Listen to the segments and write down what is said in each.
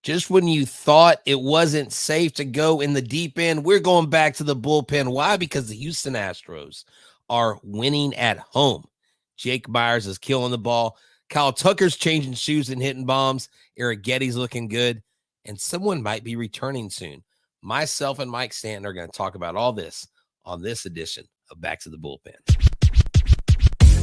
Just when you thought it wasn't safe to go in the deep end, we're going back to the bullpen. Why? Because the Houston Astros are winning at home. Jake Myers is killing the ball. Kyle Tucker's changing shoes and hitting bombs. Arrighetti's looking good. And someone might be returning soon. Myself and Mike Stanton are going to talk about all this on this edition of Back to the Bullpen.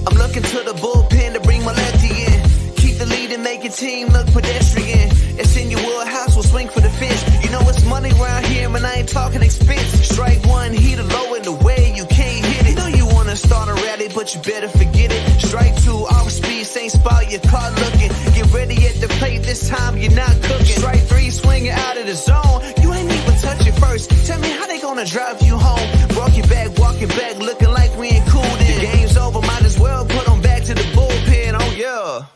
I'm looking to the bullpen to bring my lefty in. Keep the lead and make your team look pedestrian. It's in your wheelhouse, we'll swing for the fence. You know it's money around here, man, I ain't talking expense. Strike one, heat it low in the way, you can't hit it. You know you want to start a rally, but you better forget it. Strike two, off speed, same spot, your car looking. Get ready at the plate, this time you're not cooking. Strike three, swinging out of the zone. You ain't even touch it first. Tell me how they gonna drive you home. Walk your back, looking like we ain't cool then. The game's over, might as well put them back to the bullpen, oh yeah.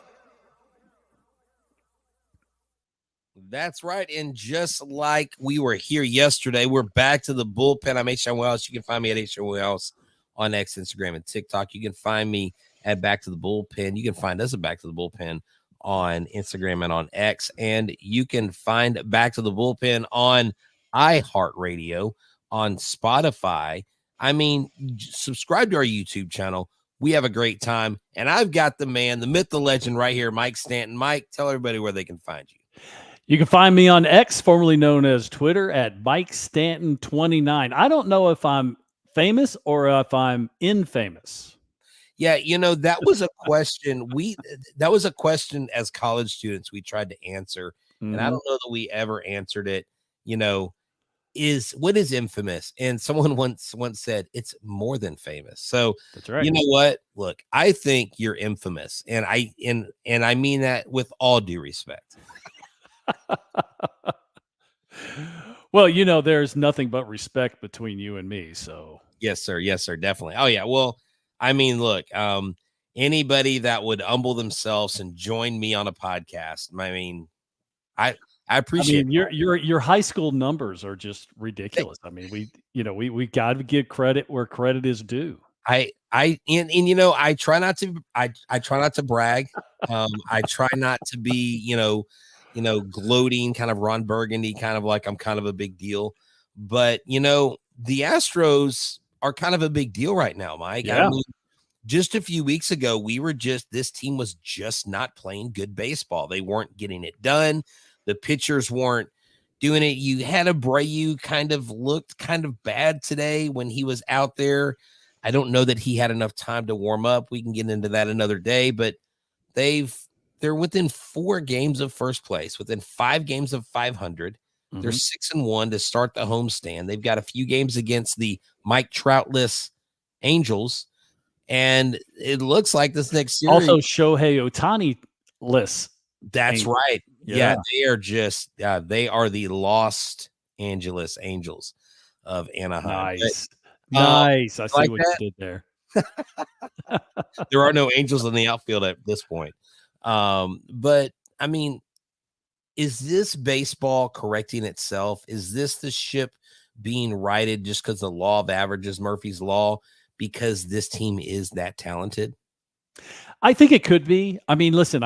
That's right. And just like we were here yesterday, we're back to the bullpen. I'm Htown Wheelhouse. You can find me at Htown Wheelhouse on X, Instagram, and TikTok. You can find me at Back to the Bullpen. You can find us at Back to the Bullpen on Instagram and on X. And you can find Back to the Bullpen on iHeartRadio, on Spotify. I mean, subscribe to our YouTube channel. We have a great time. And I've got the man, the myth, the legend right here, Mike Stanton. Mike, tell everybody where they can find you. You can find me on X, formerly known as Twitter, at Mike Stanton 29. I don't know if I'm famous or if I'm infamous. Yeah, you know, that was a question that was a question as college students we tried to answer, and I don't know that we ever answered it. You know, what is infamous? And someone once said it's more than famous. So that's right. You know what? Look, I think you're infamous, and I mean that with all due respect. Well, you know, there's nothing but respect between you and me. So yes, sir, definitely. Oh yeah. Well, I mean, look, anybody that would humble themselves and join me on a podcast, I mean, I appreciate. I mean, your high school numbers are just ridiculous. I mean, we got to give credit where credit is due. And you know, I try not to brag. I try not to be, you know, gloating, kind of Ron Burgundy, kind of like I'm kind of a big deal. But, you know, the Astros are kind of a big deal right now, Mike. Yeah. I mean, just a few weeks ago, this team was just not playing good baseball. They weren't getting it done. The pitchers weren't doing it. You had Abreu kind of looked kind of bad today when he was out there. I don't know that he had enough time to warm up. We can get into that another day, but they're within 4 games of first place, within 5 games of 500. They're 6-1 to start the homestand. They've got a few games against the Mike Troutless Angels, and it looks like this next series also Shohei Ohtani list. That's right. Yeah, they are just they are the Los Angeles Angels of Anaheim. Nice. Nice. I see like what that? you did there. There are no Angels in the outfield at this point. But I mean, is this baseball correcting itself? Is this the ship being righted just because the law of averages, Murphy's Law, because this team is that talented? I think it could be. I mean, listen,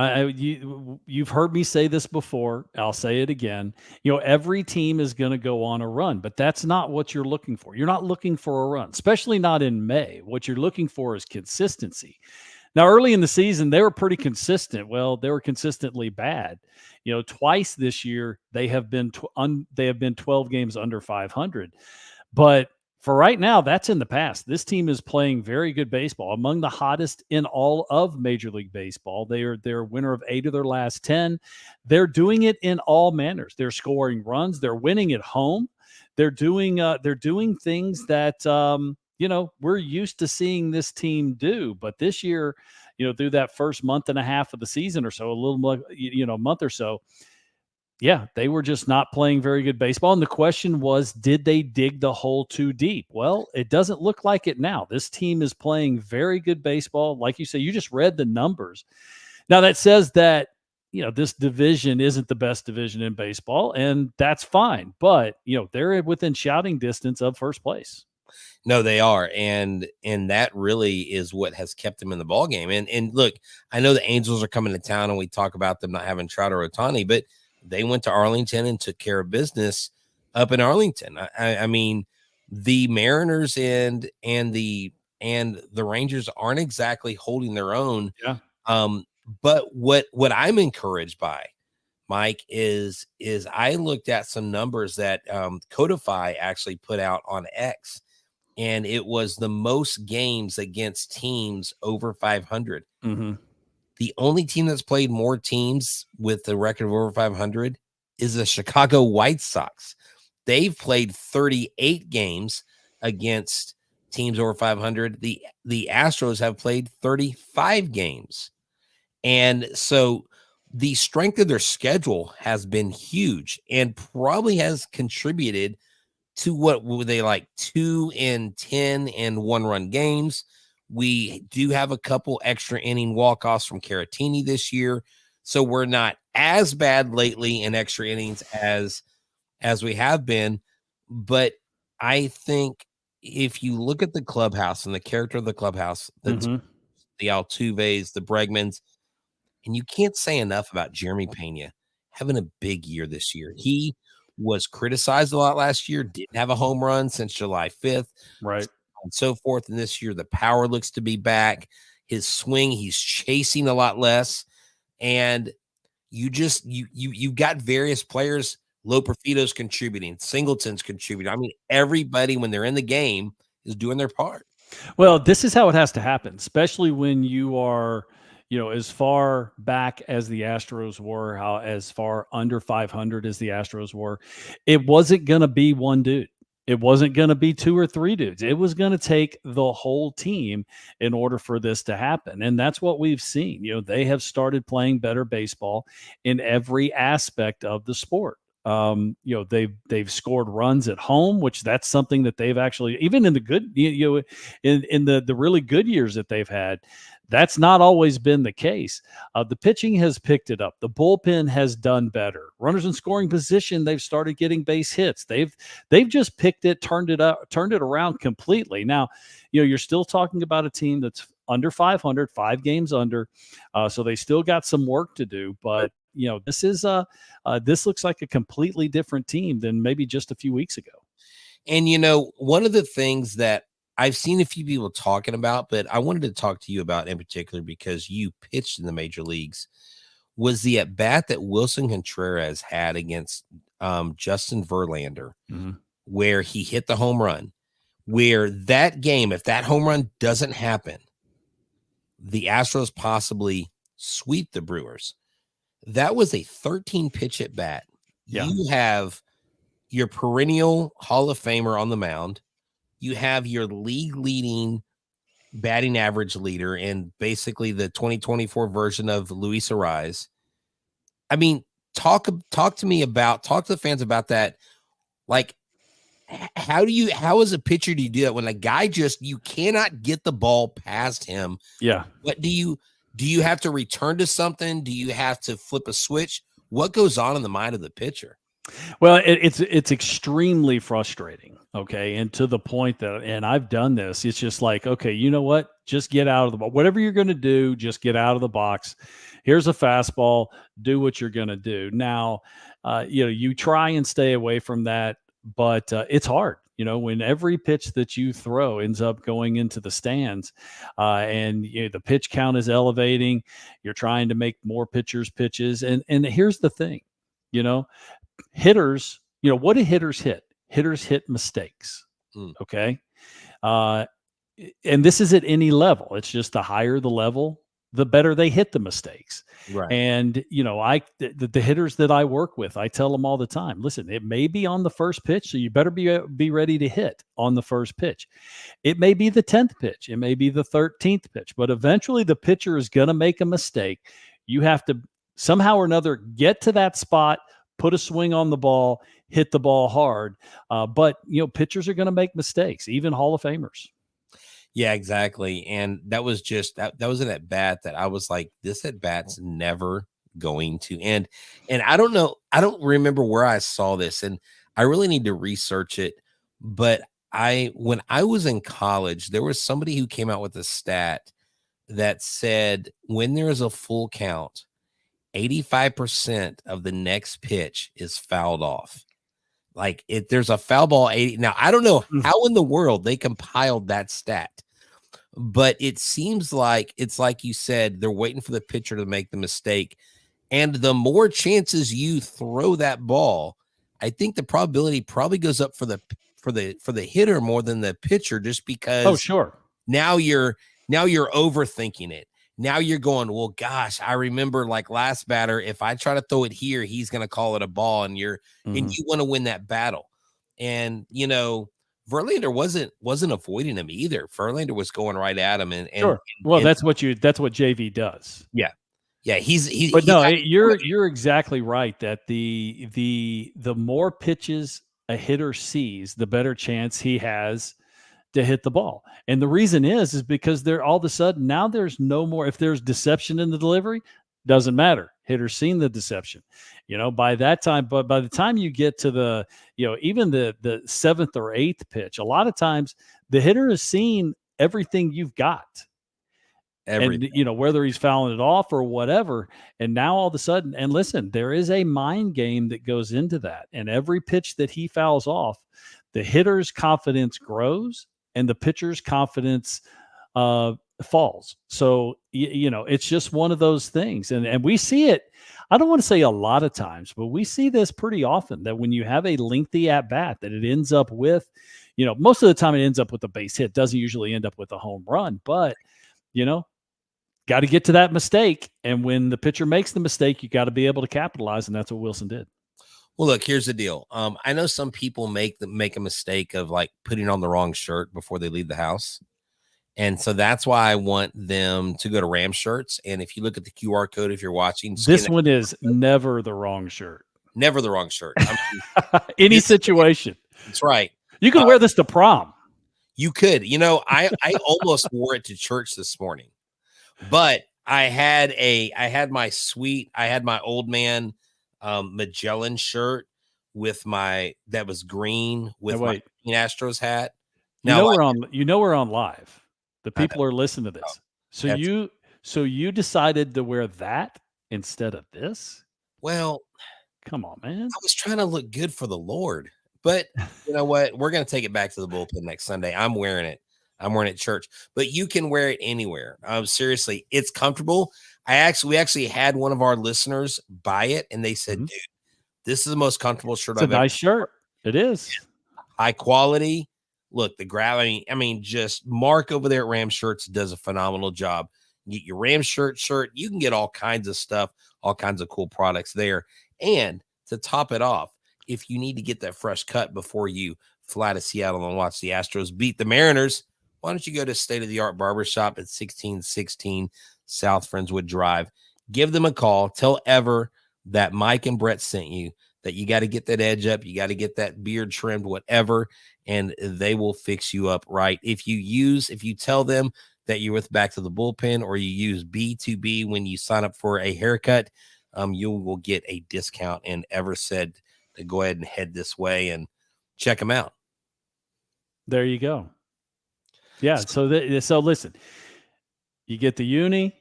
you've heard me say this before. I'll say it again. You know, every team is going to go on a run, but that's not what you're looking for. You're not looking for a run, especially not in May. What you're looking for is consistency. Now, early in the season, they were pretty consistent. Well, they were consistently bad. You know, twice this year they have been 12 games under 500. But for right now, that's in the past. This team is playing very good baseball, among the hottest in all of Major League Baseball. They're a winner of 8 of their last 10. They're doing it in all manners. They're scoring runs. They're winning at home. They're doing things that you know, we're used to seeing this team do. But this year, you know, through that first month and a half of the season or so, month or so, yeah, they were just not playing very good baseball. And the question was, did they dig the hole too deep? Well, it doesn't look like it now. This team is playing very good baseball. Like you say, you just read the numbers. Now that says that, you know, this division isn't the best division in baseball, and that's fine. But, you know, they're within shouting distance of first place. No, they are. And that really is what has kept them in the ball game. And look, I know the Angels are coming to town and we talk about them not having Trout or Ohtani, but they went to Arlington and took care of business up in Arlington. I mean, the Mariners and the Rangers aren't exactly holding their own. Yeah. But what I'm encouraged by, Mike, is I looked at some numbers that Codify actually put out on X, and it was the most games against teams over 500. Mm-hmm. The only team that's played more teams with the record of over 500 is the Chicago White Sox. They've played 38 games against teams over 500. The Astros have played 35 games. And so the strength of their schedule has been huge and probably has contributed to what were they like 2-10 and 1-run games. We do have a couple extra inning walk-offs from Caratini this year. So we're not as bad lately in extra innings as we have been. But I think if you look at the clubhouse and the character of the clubhouse, the Altuves, the Bregmans, and you can't say enough about Jeremy Pena having a big year this year. He was criticized a lot last year, didn't have a home run since July 5th. Right. And so forth. And this year, the power looks to be back. His swing, he's chasing a lot less. And you've got various players, Loperfito's contributing, Singleton's contributing. I mean, everybody, when they're in the game, is doing their part. Well, this is how it has to happen, especially when you are, as far back as the Astros were, as far under 500 as the Astros were. It wasn't going to be one dude. It wasn't going to be 2 or 3 dudes. It was going to take the whole team in order for this to happen. And that's what we've seen. They have started playing better baseball in every aspect of the sport. They've scored runs at home, which that's something that they've actually, even in the good, in the really good years that they've had, that's not always been the case. The pitching has picked it up. The bullpen has done better. Runners in scoring position, they've started getting base hits. They've just picked it, turned it around completely. Now, you're still talking about a team that's under 500, 5 games under. So they still got some work to do, but this looks like a completely different team than maybe just a few weeks ago. And, one of the things that I've seen a few people talking about, but I wanted to talk to you about in particular because you pitched in the major leagues, was the at bat that Wilson Contreras had against Justin Verlander, where he hit the home run, where that game, if that home run doesn't happen, the Astros possibly sweep the Brewers. That was a 13 pitch at bat. Yeah. You have your perennial Hall of Famer on the mound. You have your league leading batting average leader and basically the 2024 version of Luis Ariz. I mean, talk to the fans about that. Like, how as a pitcher do you do that when a guy you cannot get the ball past him? Yeah. What do you have to return to something? Do you have to flip a switch? What goes on in the mind of the pitcher? Well, it's extremely frustrating. Okay. And to the point that, and I've done this, it's just like, okay, you know what? Just get out of the box. Whatever you're going to do, just get out of the box. Here's a fastball. Do what you're going to do. Now, you try and stay away from that, but it's hard. When every pitch that you throw ends up going into the stands and the pitch count is elevating, you're trying to make more pitchers pitches. And here's the thing, hitters, what do hitters hit? Hitters hit mistakes. Okay. And this is at any level. It's just the higher the level, the better they hit the mistakes. Right. And, the hitters that I work with, I tell them all the time, listen, it may be on the first pitch, so you better be ready to hit on the first pitch. It may be the 10th pitch. It may be the 13th pitch, but eventually the pitcher is going to make a mistake. You have to somehow or another get to that spot, put a swing on the ball, hit the ball hard. But pitchers are going to make mistakes, even Hall of Famers. Yeah, exactly. And that was just that was an at bat that I was like, this at bat's never going to end. And I don't know, I don't remember where I saw this, and I really need to research it. But when I was in college, there was somebody who came out with a stat that said when there is a full count 85% of the next pitch is fouled off. Like there's a foul ball 80. Now, I don't know how in the world they compiled that stat, but it seems like it's like you said, they're waiting for the pitcher to make the mistake. And the more chances you throw that ball, I think the probability probably goes up for the hitter more than the pitcher, just because now you're overthinking it. Now you're going, well, gosh, I remember like last batter, if I try to throw it here, he's going to call it a ball, and and you want to win that battle. And, Verlander wasn't avoiding him either. Verlander was going right at him. That's what JV does. Yeah. Yeah. You're exactly right that the more pitches a hitter sees, the better chance he has to hit the ball. And the reason is because they're all of a sudden now there's no more. If there's deception in the delivery, doesn't matter. Hitter's seen the deception, by that time. But by the time you get to the, even the seventh or eighth pitch, a lot of times the hitter has seen everything you've got. Everything. And, whether he's fouling it off or whatever. And now all of a sudden, and listen, there is a mind game that goes into that. And every pitch that he fouls off, the hitter's confidence grows and the pitcher's confidence falls. So, it's just one of those things. And we see it, I don't want to say a lot of times, but we see this pretty often, that when you have a lengthy at bat, that it ends up with, most of the time it ends up with a base hit, doesn't usually end up with a home run, but, got to get to that mistake. And when the pitcher makes the mistake, you got to be able to capitalize. And that's what Wilson did. Well, look, here's the deal. I know some people make a mistake of like putting on the wrong shirt before they leave the house. And so that's why I want them to go to Ram Shirts. And if you look at the QR code, if you're watching, this one is never the wrong shirt. Never the wrong shirt. Any situation. That's right. You could wear this to prom. You could. I almost wore it to church this morning, but I had my old man Magellan shirt with that was green with my Astros hat. Now we're on live. The people are listening to this. So you decided to wear that instead of this? Well, come on, man. I was trying to look good for the Lord, but you know what? We're going to take it back to the bullpen next Sunday. I'm wearing it at church, but you can wear it anywhere. Seriously, it's comfortable. We actually had one of our listeners buy it, and they said, dude, this is the most comfortable shirt I've ever. It's a nice shirt. It is. High quality. Look, the grab. Just Mark over there at Ram Shirts does a phenomenal job. You get your Ram shirt. You can get all kinds of stuff, all kinds of cool products there. And to top it off, if you need to get that fresh cut before you fly to Seattle and watch the Astros beat the Mariners, why don't you go to state-of-the-art barbershop at 1616 South Friendswood Drive? Give them a call. Tell Ever that Mike and Brett sent you, that you got to get that edge up. You got to get that beard trimmed, whatever, and they will fix you up right. If you tell them that you're with Back to the Bullpen, or you use B2B when you sign up for a haircut, you will get a discount. And Ever said to go ahead and head this way and check them out. There you go. Yeah. So listen, you get the uni,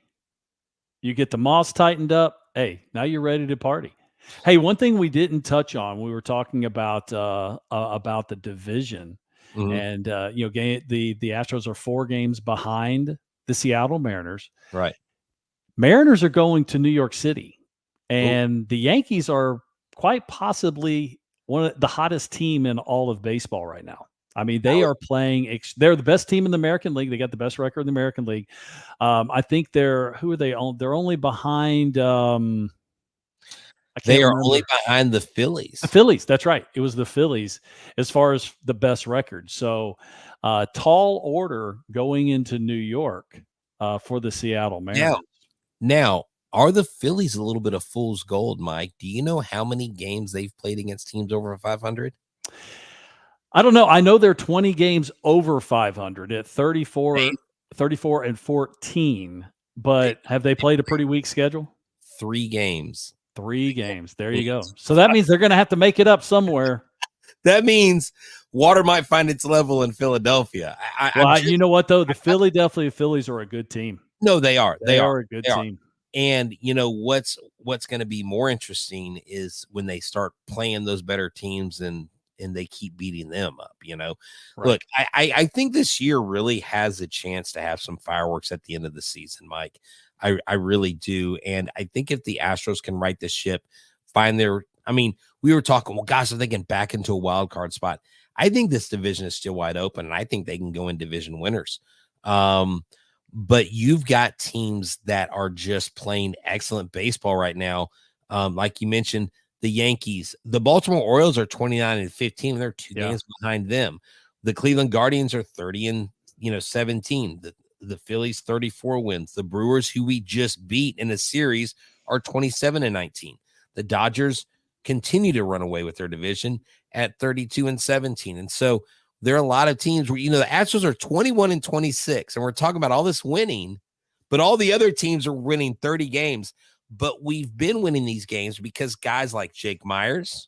you get the moss tightened up. Hey, now you're ready to party. Hey, one thing we didn't touch on, we were talking about the division, and the Astros are 4 games behind the Seattle Mariners. Right. Mariners are going to New York City, and the Yankees are quite possibly one of the hottest team in all of baseball right now. They are playing. They're the best team in the American League. They got the best record in the American League. I think they're only behind. They are only behind the Phillies. The Phillies, that's right. It was the Phillies as far as the best record. So, tall order going into New York for the Seattle Mariners. Now, are the Phillies a little bit of fool's gold, Mike? Do you know how many games they've played against teams over 500? I don't know. I know they're 20 games over 500 at 34 and 14. But have they played a pretty weak schedule? 3 games. 3 games. There you go. So that means they're going to have to make it up somewhere. That means water might find its level in Philadelphia. You know what, though? The Phillies are a good team. No, they are. They are a good team. And you know what's going to be more interesting is when they start playing those better teams and they keep beating them up. Right. Look, I think this year really has a chance to have some fireworks at the end of the season, Mike. I really do, and I think if the Astros can right the ship, find their. I mean, we were talking. Well, gosh, if they get back into a wild card spot, I think this division is still wide open, and I think they can go in division winners. But you've got teams that are just playing excellent baseball right now. Like you mentioned, the Yankees, the Baltimore Orioles are 29-15. They're 2 games behind them. The Cleveland Guardians are 30-17. The Phillies 34 wins. The Brewers, who we just beat in a series, are 27-19. The Dodgers continue to run away with their division at 32-17. And so there are a lot of teams where, the Astros are 21-26, and we're talking about all this winning, but all the other teams are winning 30 games. But we've been winning these games because guys like Jake Myers,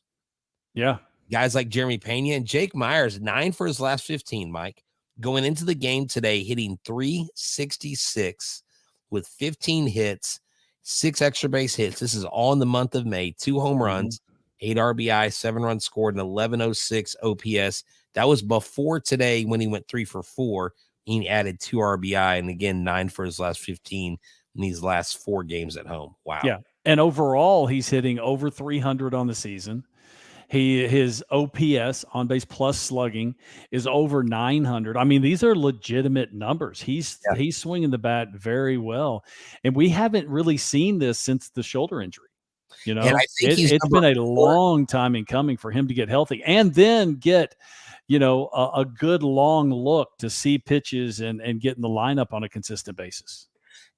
guys like Jeremy Pena, and Jake Myers, 9 for his last 15, Mike, going into the game today, hitting .366 with 15 hits, 6 extra base hits. This is all in the month of May. 2 home runs, 8 RBI, 7 runs scored, and 1106 OPS. That was before today when he went 3 for 4. He added 2 RBI, and again, 9 for his last 15 in these last 4 games at home. Wow. Yeah. And overall, he's hitting over 300 on the season. His OPS, on base plus slugging, is over 900. I mean, these are legitimate numbers. He's swinging the bat very well, and we haven't really seen this since the shoulder injury. And I think it's been a long time in coming for him to get healthy and then get a good long look to see pitches and get in the lineup on a consistent basis.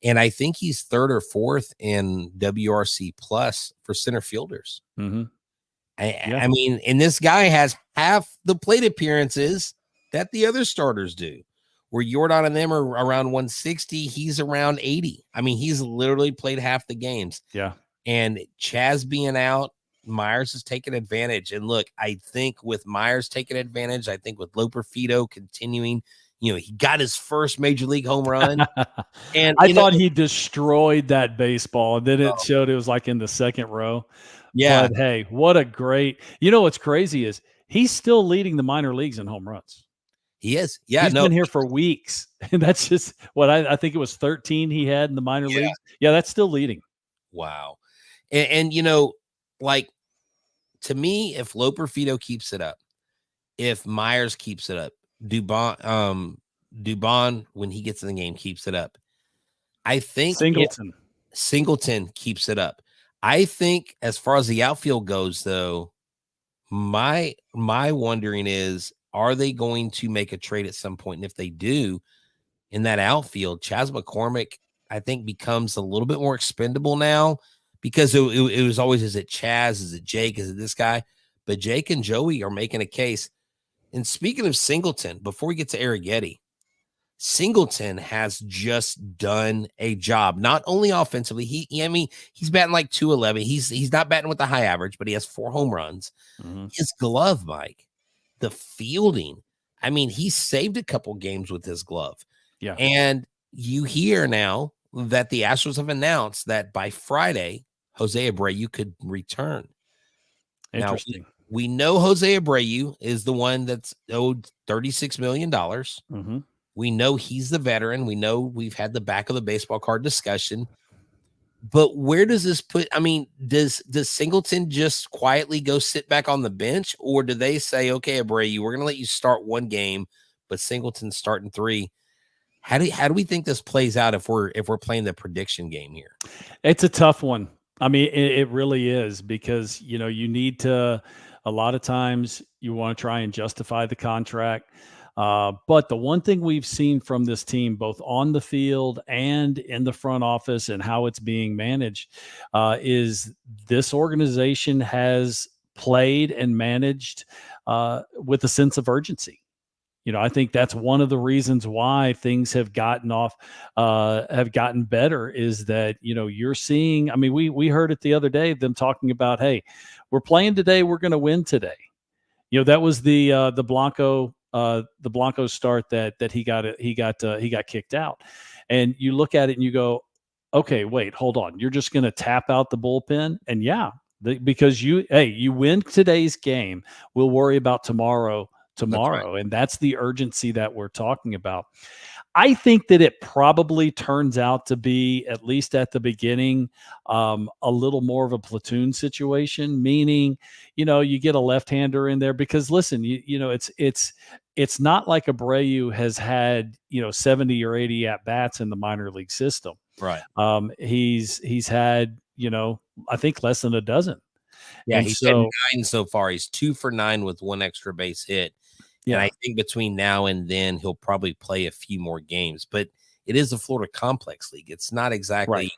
And I think he's 3rd or 4th in WRC plus for center fielders. Mm-hmm. I mean, and this guy has half the plate appearances that the other starters do. Where Yordan and them are around 160, he's around 80. I mean, he's literally played half the games. Yeah. And Chaz being out, Myers has taken advantage. And look, I think with Myers taking advantage, I think with Loperfido continuing, he got his first major league home run. And I thought he destroyed that baseball. And then it showed it was like in the second row. Yeah. But hey, what a great, what's crazy is he's still leading the minor leagues in home runs. He is. Yeah. He's been here for weeks. And that's just what I think it was 13 he had in the minor leagues. Yeah. That's still leading. Wow. And like, to me, if Loperfido keeps it up, if Myers keeps it up, Dubon, when he gets in the game, keeps it up. I think Singleton keeps it up. I think as far as the outfield goes, though, my wondering is, are they going to make a trade at some point? And if they do, in that outfield, Chas McCormick, I think, becomes a little bit more expendable now because it was always, is it Chaz? Is it Jake? Is it this guy? But Jake and Joey are making a case. And speaking of Singleton, before we get to Arrighetti, Singleton has just done a job, not only offensively. He's batting like 211. He's not batting with a high average, but he has 4 home runs. Mm-hmm. His glove, Mike, the fielding. I mean, he saved a couple games with his glove. Yeah. And you hear now that the Astros have announced that by Friday, Jose Abreu could return. Interesting. Now, we know Jose Abreu is the one that's owed $36 million. Mm-hmm. We know he's the veteran. We know we've had the back of the baseball card discussion. But where does this put? I mean, does Singleton just quietly go sit back on the bench, or do they say, okay, Abreu, we're going to let you start 1 game, but Singleton's starting 3? How do we think this plays out if we're playing the prediction game here? It's a tough one. I mean, it really is, because you need to. A lot of times you want to try and justify the contract. But the one thing we've seen from this team, both on the field and in the front office and how it's being managed, is this organization has played and managed with a sense of urgency. I think that's one of the reasons why things have gotten better, is that, you're seeing, I mean, we heard it the other day, them talking about, hey, we're playing today, we're going to win today. That was the Blanco start that he got kicked out. And you look at it and you go, okay, wait, hold on. You're just going to tap out the bullpen? And yeah, because you win today's game. We'll worry about tomorrow. That's right. And that's the urgency that we're talking about. I think that it probably turns out to be, at least at the beginning, a little more of a platoon situation, meaning, you get a left-hander in there because listen, it's not like Abreu has had, 70 or 80 at bats in the minor league system. Right. He's had, I think less than a dozen. Yeah, And he's had so, 9 so far. He's 2 for 9 with 1 extra base hit. And yeah, I think between now and then, he'll probably play a few more games. But it is a Florida Complex League. It's not exactly right.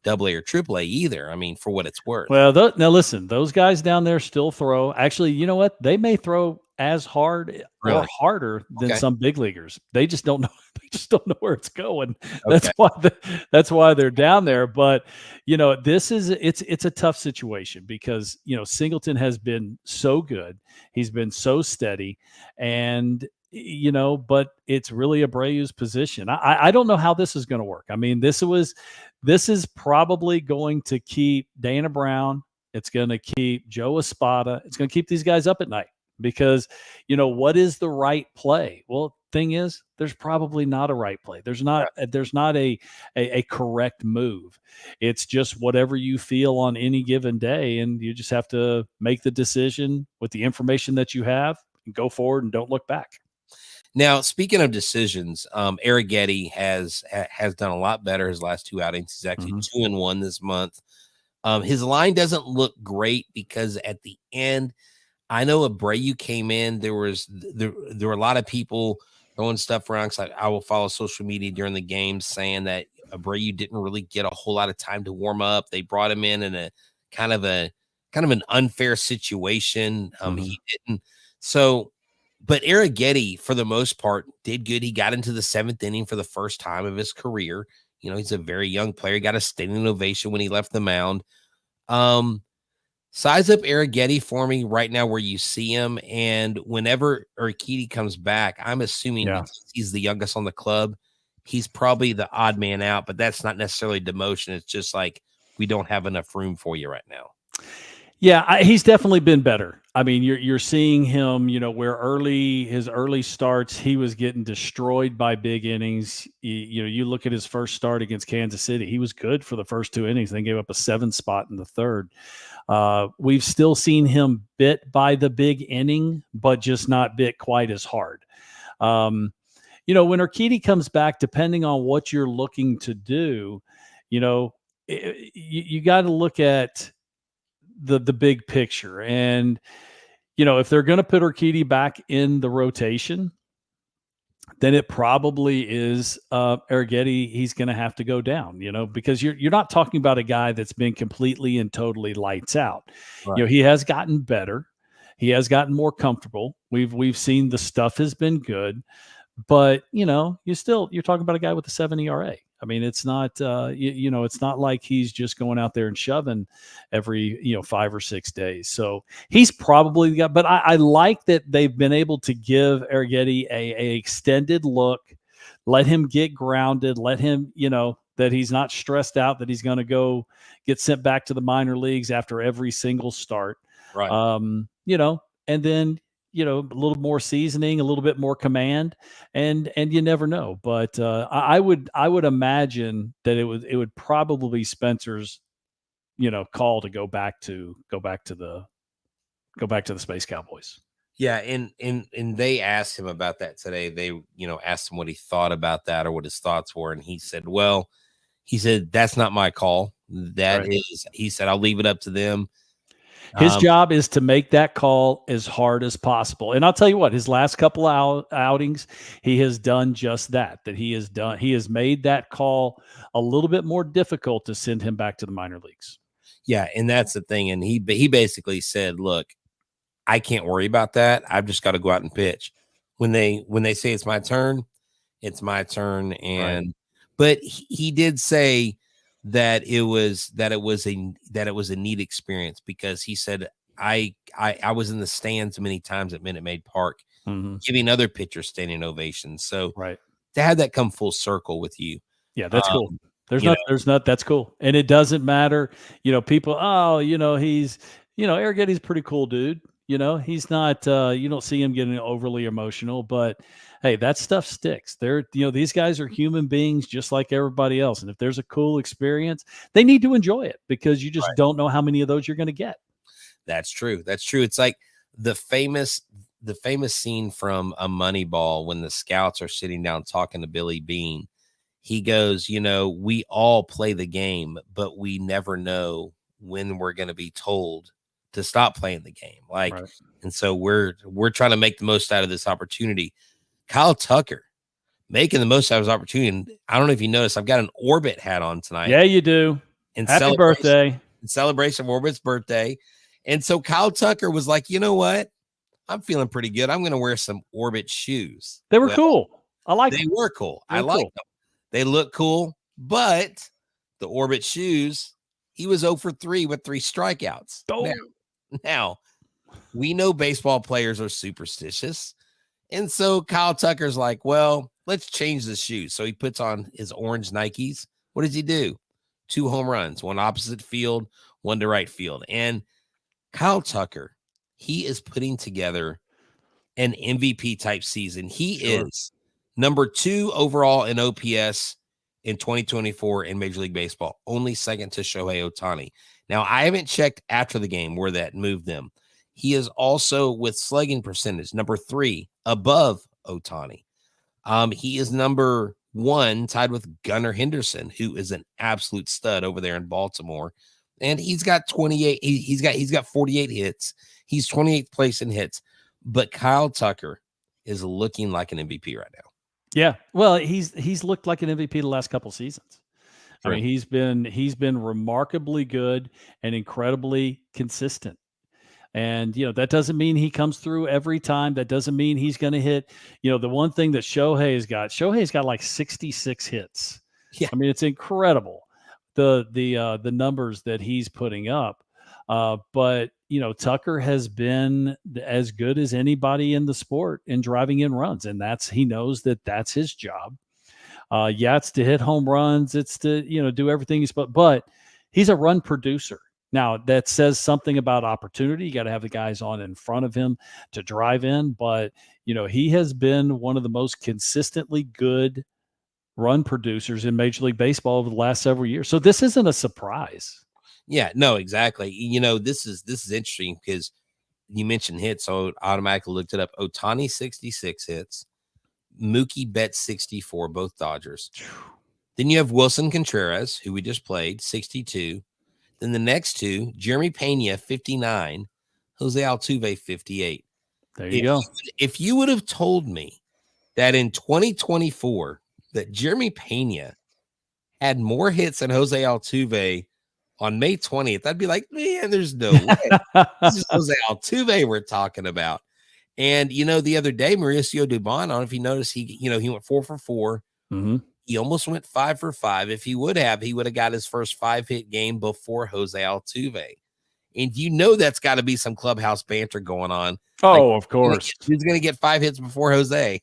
AA or AAA either. I mean, for what it's worth. Well, now listen, those guys down there still throw. Actually, you know what? They may throw as hard or Really? harder than Okay. some big leaguers. They just don't know. They just don't know where it's going. Okay. That's why they're down there. But it's a tough situation because Singleton has been so good. He's been so steady, and but it's really Abreu's position. I don't know how this is going to work. I mean, this is probably going to keep Dana Brown. It's going to keep Joe Espada. It's going to keep these guys up at night because, what is the right play? Well, thing is, there's probably not a right play. There's not a correct move. It's just whatever you feel on any given day, and you just have to make the decision with the information that you have and go forward and don't look back. Now, speaking of decisions, Arrighetti has done a lot better his last 2 outings. He's actually 2-1 this month. His line doesn't look great because at the end, I know Abreu came in. There were a lot of people throwing stuff around because I will follow social media during the game saying that Abreu didn't really get a whole lot of time to warm up. They brought him in a kind of an unfair situation. He didn't. So, but Arrighetti, for the most part, did good. He got into the 7th inning for the first time of his career. He's a very young player. He got a standing ovation when he left the mound. Size up Arrighetti for me right now where you see him. And whenever Urquidy comes back, I'm assuming because he's the youngest on the club, he's probably the odd man out, but that's not necessarily demotion. It's just like, we don't have enough room for you right now. Yeah, he's definitely been better. I mean, you're seeing him, where his early starts, he was getting destroyed by big innings. You look at his first start against Kansas City, he was good for the first 2 innings, then gave up a 7 spot in the third. We've still seen him bit by the big inning, but just not bit quite as hard. When Urquidy comes back, depending on what you're looking to do, you got to look at the big picture. And, if they're going to put Urquidy back in the rotation, then it probably is Arrighetti. He's going to have to go down, because you're not talking about a guy that's been completely and totally lights out. Right. He has gotten better. He has gotten more comfortable. We've seen the stuff has been good, but you're talking about a guy with a 7 ERA. I mean, it's not, it's not like he's just going out there and shoving every, 5 or 6 days. So he's probably got, but I like that they've been able to give Arrighetti a extended look, let him get grounded, let him, that he's not stressed out, that he's going to go get sent back to the minor leagues after every single start. Right. And then, a little more seasoning, a little bit more command, and you never know. But I would imagine that it would probably be Spencer's, call to go back to the Space Cowboys. Yeah, and they asked him about that today. They, asked him what he thought about that or what his thoughts were, and he said, that's not my call. That is, he said, I'll leave it up to them. His job is to make that call as hard as possible. And I'll tell you what, his last couple outings, he has done just that he has made that call a little bit more difficult to send him back to the minor leagues. Yeah. And that's the thing. And he basically said, look, I can't worry about that. I've just got to go out and pitch. When they say it's my turn, it's my turn. And, but he did say that it was a neat experience because he said, I was in the stands many times at Minute Maid Park, giving other pitchers standing ovations. So to have that come full circle with you. Yeah, that's cool. There's not, that's cool. And it doesn't matter, people, Arrighetti's a pretty cool dude. He's not, you don't see him getting overly emotional, but hey, that stuff sticks. These guys are human beings just like everybody else. And if there's a cool experience, they need to enjoy it because you just don't know how many of those you're going to get. That's true. It's like the famous scene from A Moneyball when the scouts are sitting down talking to Billy Bean. He goes, we all play the game, but we never know when we're going to be told to stop playing the game. And so we're trying to make the most out of this opportunity. Kyle Tucker making the most out of his opportunity. And I don't know if you noticed, I've got an Orbit hat on tonight. Yeah, you do. Happy birthday. In celebration of Orbit's birthday. And so Kyle Tucker was like, you know what? I'm feeling pretty good. I'm going to wear some Orbit shoes. They were cool. I like them. They were cool. I like them. They look cool, but the Orbit shoes, he was 0 for 3 with 3 strikeouts. Oh. Now, we know baseball players are superstitious. And so Kyle Tucker's like, well, let's change the shoes. So he puts on his orange Nikes. What does he do? 2 home runs, one opposite field, one to right field. And Kyle Tucker, he is putting together an MVP type season. He is number 2 overall in OPS in 2024 in Major League Baseball, only second to Shohei Ohtani. Now, I haven't checked after the game where that moved them. He is also with slugging percentage, number 3 above Ohtani. He is number 1 tied with Gunnar Henderson, who is an absolute stud over there in Baltimore. And he's got 28. He's got 48 hits. He's 28th place in hits. But Kyle Tucker is looking like an MVP right now. Yeah. Well, he's looked like an MVP the last couple seasons. Sure. I mean, he's been remarkably good and incredibly consistent. And, that doesn't mean he comes through every time. That doesn't mean he's going to hit, the one thing that Shohei's got like 66 hits. Yeah. I mean, it's incredible the numbers that he's putting up. But, Tucker has been as good as anybody in the sport in driving in runs. And he knows that that's his job. It's to hit home runs. It's to, do everything but he's a run producer. Now, that says something about opportunity. You got to have the guys on in front of him to drive in. But, he has been one of the most consistently good run producers in Major League Baseball over the last several years. So this isn't a surprise. Yeah, no, exactly. This is interesting because you mentioned hits, so I automatically looked it up. Ohtani 66 hits, Mookie Betts 64, both Dodgers. Then you have Wilson Contreras, who we just played, 62. Then the next 2, Jeremy Pena 59, Jose Altuve 58. There you go. If you would have told me that in 2024 that Jeremy Pena had more hits than Jose Altuve on May 20th, I'd be like, man, there's no way. This is Jose Altuve we're talking about. And, the other day, Mauricio Dubon, I don't know if you noticed, he went 4 for 4. Mm-hmm. He almost went 5 for 5. If he would have got his first 5-hit game before Jose Altuve. And that's got to be some clubhouse banter going on. Oh, of course. He's going to get 5 hits before Jose.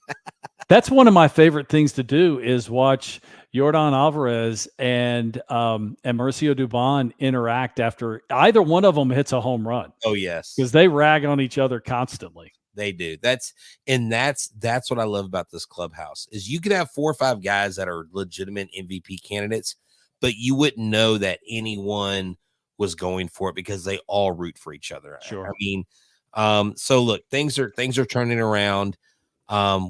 That's one of my favorite ththings to do is watch Yordan Alvarez and Mauricio Dubon interact after either one of them hits a home run. Oh, yes. Because they rag on each other constantly. They do. That's what I love about this clubhouse is you could have 4 or 5 guys that are legitimate MVP candidates, but you wouldn't know that anyone was going for it because they all root for each other. Sure. I mean, so look, things are turning around.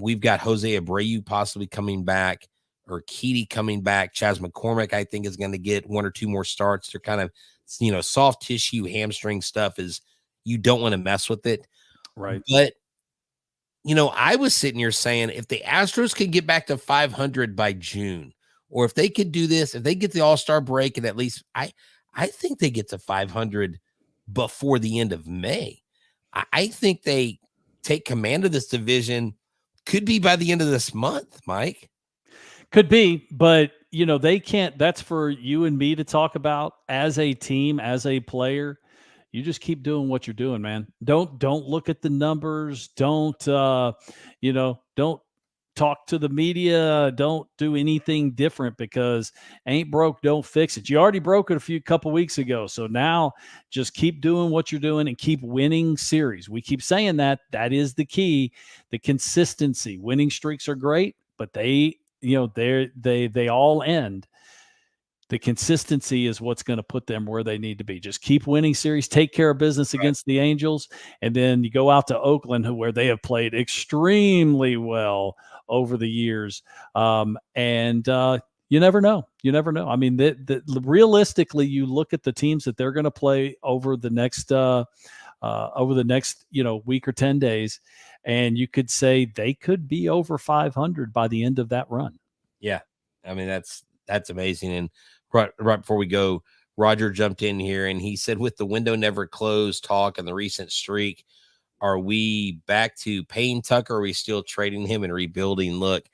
We've got Jose Abreu possibly coming back, or Keedy coming back. Chas McCormick, I think, is going to get 1 or 2 more starts. They're kind of, soft tissue hamstring stuff is you don't want to mess with it. Right. But, I was sitting here saying if the Astros could get back to 500 by June, or if they could do this, if they get the All-Star break, and at least I think they get to 500 before the end of May. I think they take command of this division. Could be by the end of this month, Mike. Could be, but they can't. That's for you and me to talk about as a team, as a player. You just keep doing what you're doing, man. Don't look at the numbers. Don't talk to the media. Don't do anything different, because ain't broke, don't fix it. You already broke it a couple weeks ago. So now just keep doing what you're doing and keep winning series. We keep saying that is the key, the consistency. Winning streaks are great, but they all end. The consistency is what's going to put them where they need to be. Just keep winning series, take care of business against the Angels, and then you go out to Oakland, where they have played extremely well over the years. And you never know. You never know. I mean, realistically, you look at the teams that they're going to play over the next week or 10 days, and you could say they could be over 500 by the end of that run. Yeah, I mean that's amazing. And right before we go, Roger jumped in here and he said, with the window never closed talk and the recent streak, are we back to paying Tucker? Or are we still trading him and rebuilding? Look,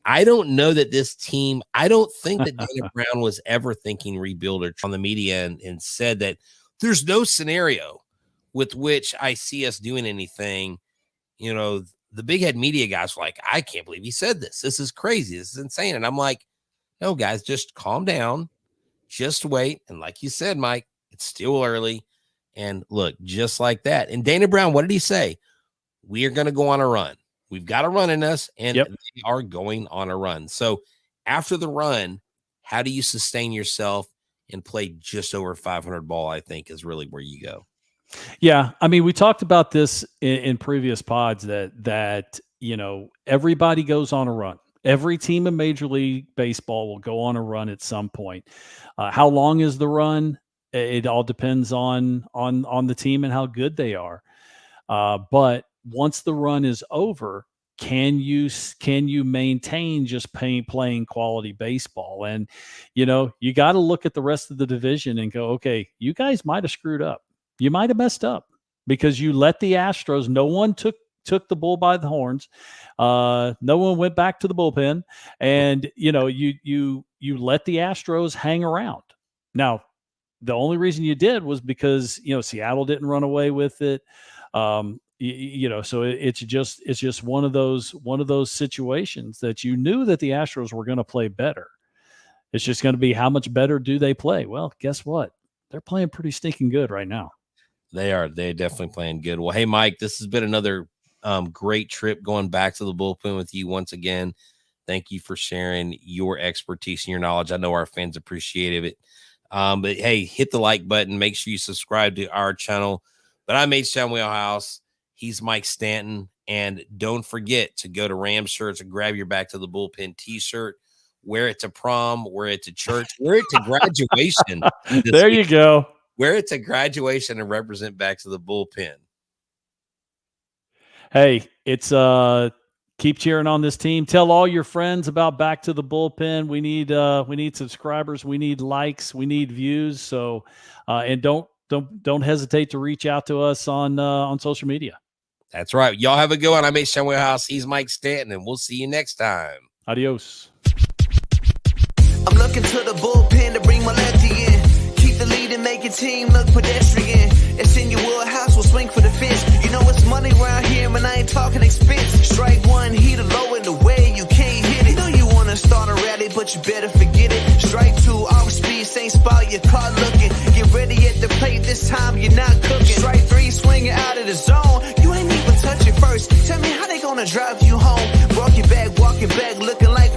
I don't know that this team, I don't think that Dana Brown was ever thinking rebuild or on the media and said that there's no scenario with which I see us doing anything. You know, the big head media guys were like, I can't believe he said this. This is crazy. This is insane. And I'm like, no, guys, just calm down. Just wait. And like you said, Mike, it's still early. And look, just like that. And Dana Brown, what did he say? We are going to go on a run. We've got a run in us, and they are going on a run. So after the run, how do you sustain yourself and play just over 500 ball, I think, is really where you go. Yeah. I mean, we talked about this in previous pods that, everybody goes on a run. Every team in Major League Baseball will go on a run at some point. How long is the run? It all depends on the team and how good they are. But once the run is over, can you maintain just playing quality baseball? And, you got to look at the rest of the division and go, okay, you guys might have screwed up. You might have messed up because you let the Astros, no one took the bull by the horns. No one went back to the bullpen, and you let the Astros hang around. Now, the only reason you did was because Seattle didn't run away with it. So it's just one of those situations that you knew that the Astros were going to play better. It's just going to be how much better do they play? Well, guess what? They're playing pretty stinking good right now. They are. They're definitely playing good. Well, hey, Mike, this has been another great trip going back to the bullpen with you once again. Thank you for sharing your expertise and your knowledge. I know our fans appreciate it. But hey, hit the like button. Make sure you subscribe to our channel. But I'm Htown Wheelhouse. He's Mike Stanton. And don't forget to go to Rams Shirts and grab your Back to the Bullpen t-shirt. Wear it to prom. Wear it to church. Wear it to graduation. There you go. Wear it to graduation and represent Back to the Bullpen. Hey, it's keep cheering on this team. Tell all your friends about Back to the Bullpen. We need subscribers. We need likes. We need views. So, and don't hesitate to reach out to us on social media. That's right. Y'all have a good one. I'm Htown Wheelhouse. He's Mike Stanton, and we'll see you next time. Adios. I'm looking to the bullpen to bring my lefty in. Keep the lead and make your team look pedestrian. It's in your wheelhouse, we'll swing for the fish. You know it's money around here, and I ain't talking expense. Strike one, heat a low in the way, you can't hit it. You know you wanna start a rally, but you better forget it. Strike two, off speed, same spot, your car looking. Get ready at the plate, this time you're not cooking. Strike three, swinging out of the zone. You ain't even touch it first. Tell me how they gonna drive you home. Walk your back, looking like